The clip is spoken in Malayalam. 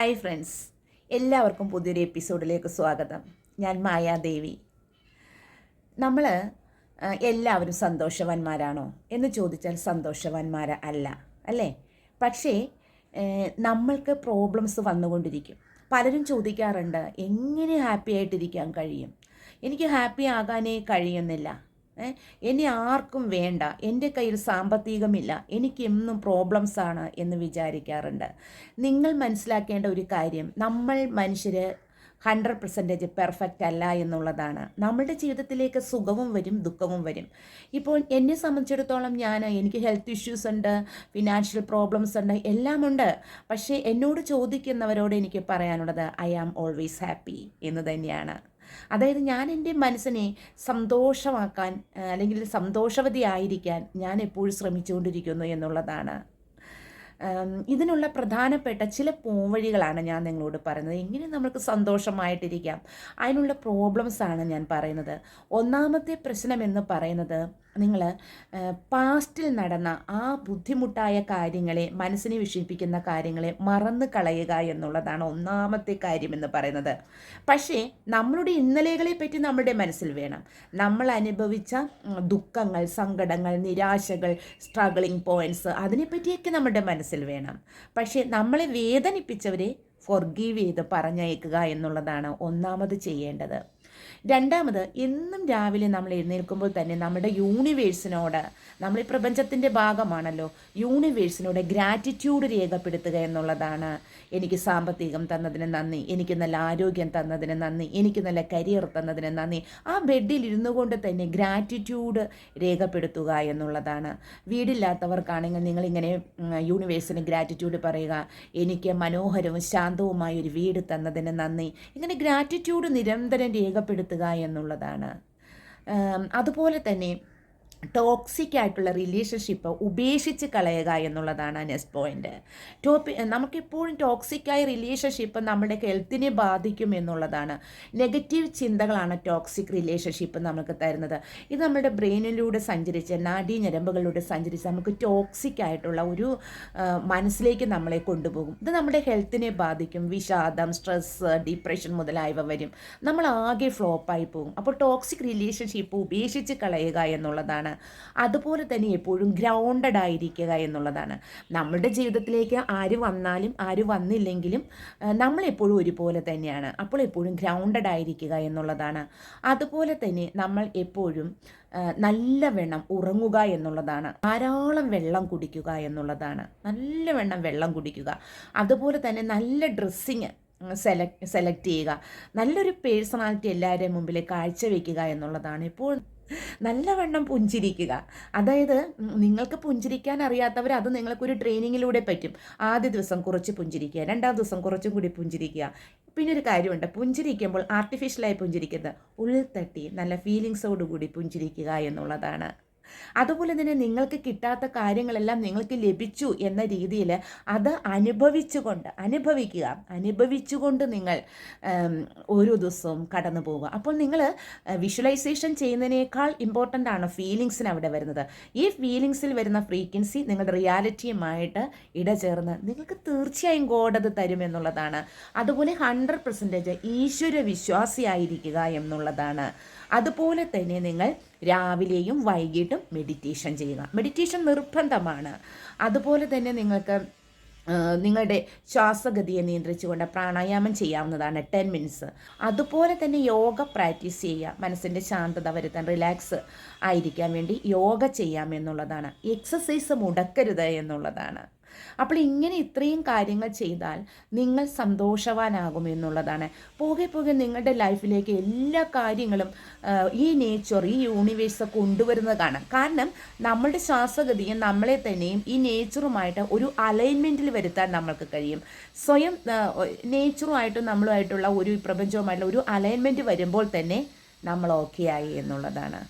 ഹായ് ഫ്രണ്ട്സ്, എല്ലാവർക്കും പുതിയൊരു എപ്പിസോഡിലേക്ക് സ്വാഗതം. ഞാൻ മായാദേവി. നമ്മൾ എല്ലാവരും സന്തോഷവാന്മാരാണോ എന്ന് ചോദിച്ചാൽ സന്തോഷവാന്മാർ അല്ലേ? പക്ഷേ നമ്മൾക്ക് പ്രോബ്ലംസ് വന്നുകൊണ്ടിരിക്കും. പലരും ചോദിക്കാറുണ്ട്, എങ്ങനെ ഹാപ്പി ആയിട്ടിരിക്കാൻ കഴിയും? എനിക്ക് ഹാപ്പി ആകാനേ കഴിയുന്നില്ല. എന്നെ ആർക്കും വേണ്ട, എൻ്റെ കയ്യിൽ സാമ്പത്തികമില്ല, എനിക്ക് എന്നും പ്രോബ്ലംസാണ് എന്ന് വിചാരിക്കാറുണ്ട്. നിങ്ങൾ മനസ്സിലാക്കേണ്ട ഒരു കാര്യം, നമ്മൾ മനുഷ്യർ 100% പെർഫെക്റ്റ് അല്ല എന്നുള്ളതാണ്. നമ്മളുടെ ജീവിതത്തിലേക്ക് സുഖവും വരും, ദുഃഖവും വരും. ഇപ്പോൾ എന്നെ സംബന്ധിച്ചിടത്തോളം എനിക്ക് ഹെൽത്ത് ഇഷ്യൂസ് ഉണ്ട്, ഫിനാൻഷ്യൽ പ്രോബ്ലംസ് ഉണ്ട്, എല്ലാം ഉണ്ട്. പക്ഷേ എന്നോട് ചോദിക്കുന്നവരോട് എനിക്ക് പറയാനുള്ളത് ഐ ആം ഓൾവേസ് ഹാപ്പി എന്ന് തന്നെയാണ്. അതായത് ഞാൻ എൻ്റെ മനസ്സിനെ സന്തോഷമാക്കാൻ അല്ലെങ്കിൽ സന്തോഷവതിയായിരിക്കാൻ ഞാൻ എപ്പോഴും ശ്രമിച്ചുകൊണ്ടിരിക്കുന്നു എന്നുള്ളതാണ്. ഇതിനുള്ള പ്രധാനപ്പെട്ട ചില പോംവഴികളാണ് ഞാൻ നിങ്ങളോട് പറയുന്നത്. എങ്ങനെ നമുക്ക് സന്തോഷമായിട്ടിരിക്കാം, അതിനുള്ള പ്രോബ്ലംസാണ് ഞാൻ പറയുന്നത്. ഒന്നാമത്തെ പ്രശ്നം എന്ന് പറയുന്നത്, നിങ്ങൾ പാസ്റ്റിൽ നടന്ന ആ ബുദ്ധിമുട്ടായ കാര്യങ്ങളെ, മനസ്സിനെ വിഷമിപ്പിക്കുന്ന കാര്യങ്ങളെ മറന്നു കളയുക എന്നുള്ളതാണ് ഒന്നാമത്തെ കാര്യമെന്ന് പറയുന്നത്. പക്ഷേ നമ്മളുടെ ഇന്നലെകളെ പറ്റി നമ്മുടെ മനസ്സിൽ വേണം. നമ്മൾ അനുഭവിച്ച ദുഃഖങ്ങൾ, സങ്കടങ്ങൾ, നിരാശകൾ, സ്ട്രഗിളിങ് പോയിൻറ്റ്സ്, അതിനെപ്പറ്റിയൊക്കെ നമ്മുടെ മനസ്സിൽ വേണം. പക്ഷേ നമ്മളെ വേദനിപ്പിച്ചവരെ ഫോർഗീവ് ചെയ്ത് പറഞ്ഞയക്കുക എന്നുള്ളതാണ് ഒന്നാമത് ചെയ്യേണ്ടത്. രണ്ടാമത്, എന്നും രാവിലെ നമ്മൾ എഴുന്നേൽക്കുമ്പോൾ തന്നെ നമ്മുടെ യൂണിവേഴ്സിനോട്, നമ്മൾ ഈ പ്രപഞ്ചത്തിൻ്റെ ഭാഗമാണല്ലോ, യൂണിവേഴ്സിനോട് ഗ്രാറ്റിറ്റ്യൂഡ് രേഖപ്പെടുത്തുക എന്നുള്ളതാണ്. എനിക്ക് സാമ്പത്തികം തന്നതിന് നന്ദി, എനിക്ക് നല്ല ആരോഗ്യം തന്നതിന് നന്ദി, എനിക്ക് നല്ല കരിയർ തന്നതിന് നന്ദി. ആ ബെഡിൽ ഇരുന്നു കൊണ്ട് തന്നെ ഗ്രാറ്റിറ്റ്യൂഡ് രേഖപ്പെടുത്തുക എന്നുള്ളതാണ്. വീടില്ലാത്തവർക്കാണെങ്കിൽ നിങ്ങളിങ്ങനെ യൂണിവേഴ്സിന് ഗ്രാറ്റിറ്റ്യൂഡ് പറയുക, എനിക്ക് മനോഹരവും ശാന്തവുമായ ഒരു വീട് തന്നതിന് നന്ദി. ഇങ്ങനെ ഗ്രാറ്റിറ്റ്യൂഡ് നിരന്തരം രേഖപ്പെടുത്തുക എന്നുള്ളതാണ്. അതുപോലെ തന്നെ ടോക്സിക് ആയിട്ടുള്ള റിലേഷൻഷിപ്പ് ഉപേക്ഷിച്ച് കളയുക എന്നുള്ളതാണ് നെക്സ്റ്റ് പോയിന്റ്. നമുക്കെപ്പോഴും ടോക്സിക്കായ റിലേഷൻഷിപ്പ് നമ്മുടെ ഹെൽത്തിനെ ബാധിക്കും എന്നുള്ളതാണ്. നെഗറ്റീവ് ചിന്തകളാണ് ടോക്സിക് റിലേഷൻഷിപ്പ് നമുക്ക് തരുന്നത്. ഇത് നമ്മുടെ ബ്രെയിനിലൂടെ സഞ്ചരിച്ച്, നാഡീഞരമ്പുകളിലൂടെ സഞ്ചരിച്ച് നമുക്ക് ടോക്സിക് ആയിട്ടുള്ള ഒരു മനസ്സിലേക്ക് നമ്മളെ കൊണ്ടുപോകും. ഇത് നമ്മുടെ ഹെൽത്തിനെ ബാധിക്കും. വിഷാദം, സ്ട്രെസ്, ഡിപ്രഷൻ മുതലായവ വരും. നമ്മൾ ആകെ ഫ്ലോപ്പായി പോകും. അപ്പോൾ ടോക്സിക് റിലേഷൻഷിപ്പ് ഉപേക്ഷിച്ച് കളയുക എന്നുള്ളതാണ്. അതുപോലെ തന്നെ എപ്പോഴും ഗ്രൗണ്ടഡ് ആയിരിക്കുക എന്നുള്ളതാണ്. നമ്മുടെ ജീവിതത്തിലേക്ക് ആര് വന്നാലും ആര് വന്നില്ലെങ്കിലും നമ്മളെപ്പോഴും ഒരുപോലെ തന്നെയാണ്. അപ്പോൾ എപ്പോഴും ഗ്രൗണ്ടഡ് ആയിരിക്കുക എന്നുള്ളതാണ്. അതുപോലെ തന്നെ നമ്മൾ എപ്പോഴും നല്ലവണ്ണം ഉറങ്ങുക എന്നുള്ളതാണ്. ധാരാളം വെള്ളം കുടിക്കുക എന്നുള്ളതാണ്. നല്ലവണ്ണം വെള്ളം കുടിക്കുക. അതുപോലെ തന്നെ നല്ല ഡ്രസ്സിങ് സെലക്ട് ചെയ്യുക. നല്ലൊരു പേഴ്സണാലിറ്റി എല്ലാവരുടെയും മുമ്പിൽ കാഴ്ചവെക്കുക എന്നുള്ളതാണ്. ഇപ്പോൾ നല്ലവണ്ണം പുഞ്ചിരിക്കുക. അതായത് നിങ്ങൾക്ക് പുഞ്ചിരിക്കാൻ അറിയാത്തവർ, അത് നിങ്ങൾക്കൊരു ട്രെയിനിങ്ങിലൂടെ പറ്റും. ആദ്യ ദിവസം കുറച്ച് പുഞ്ചിരിക്കുക, രണ്ടാം ദിവസം കുറച്ചും കൂടി പുഞ്ചിരിക്കുക. പിന്നെ ഒരു കാര്യമുണ്ട്, പുഞ്ചിരിക്കുമ്പോൾ ആർട്ടിഫിഷ്യലായി പുഞ്ചിരിക്കരുത്, ഉള്ളിൽ തട്ടി നല്ല ഫീലിങ്സോടുകൂടി പുഞ്ചിരിക്കുക എന്നുള്ളതാണ്. അതുപോലെ തന്നെ നിങ്ങൾക്ക് കിട്ടാത്ത കാര്യങ്ങളെല്ലാം നിങ്ങൾക്ക് ലഭിച്ചു എന്ന രീതിയിൽ അത് അനുഭവിച്ചുകൊണ്ട് നിങ്ങൾ ഓരോ ദിവസവും കടന്നു പോവുക. അപ്പോൾ നിങ്ങൾ വിഷ്വലൈസേഷൻ ചെയ്യുന്നതിനേക്കാൾ ഇമ്പോർട്ടൻ്റ് ആണ് ഫീലിങ്സിന് അവിടെ വരുന്നത്. ഈ ഫീലിങ്സിൽ വരുന്ന ഫ്രീക്വൻസി നിങ്ങളുടെ റിയാലിറ്റിയുമായിട്ട് ഇടചേർന്ന് നിങ്ങൾക്ക് തീർച്ചയായും ഗോഡ് അത് തരുമെന്നുള്ളതാണ്. അതുപോലെ 100% ഈശ്വര വിശ്വാസിയായിരിക്കുക എന്നുള്ളതാണ്. അതുപോലെ തന്നെ നിങ്ങൾ രാവിലെയും വൈകിട്ടും മെഡിറ്റേഷൻ ചെയ്യുക. മെഡിറ്റേഷൻ നിർബന്ധമാണ്. അതുപോലെ തന്നെ നിങ്ങൾക്ക് നിങ്ങളുടെ ശ്വാസഗതിയെ നിയന്ത്രിച്ചുകൊണ്ട് പ്രാണായാമം ചെയ്യാവുന്നതാണ് 10 മിനിറ്റ്സ്. അതുപോലെ തന്നെ യോഗ പ്രാക്ടീസ് ചെയ്യുക. മനസ്സിൻ്റെ ശാന്തത വരുത്താൻ, റിലാക്സ് ആയിരിക്കാൻ വേണ്ടി യോഗ ചെയ്യാമെന്നുള്ളതാണ്. എക്സസൈസ് മുടക്കരുത് എന്നുള്ളതാണ്. അപ്പോൾ ഇങ്ങനെ ഇത്രയും കാര്യങ്ങൾ ചെയ്താൽ നിങ്ങൾ സന്തോഷവാനാകുമെന്നുള്ളതാണ്. പോകെ പോകെ നിങ്ങളുടെ ലൈഫിലേക്ക് എല്ലാ കാര്യങ്ങളും ഈ നേച്ചർ, ഈ യൂണിവേഴ്സ് കൊണ്ടുവരുന്നത് കാണാം. കാരണം നമ്മളുടെ ശ്വാസഗതിയും നമ്മളെ തന്നെയും ഈ നേച്ചറുമായിട്ട് ഒരു അലൈൻമെൻറ്റിൽ വരുത്താൻ നമ്മൾക്ക് കഴിയും. സ്വയം നേച്ചറുമായിട്ടും നമ്മളുമായിട്ടുള്ള ഒരു പ്രപഞ്ചവുമായിട്ടുള്ള ഒരു അലൈൻമെൻറ്റ് വരുമ്പോൾ തന്നെ നമ്മൾ ഓക്കെ ആയി എന്നുള്ളതാണ്.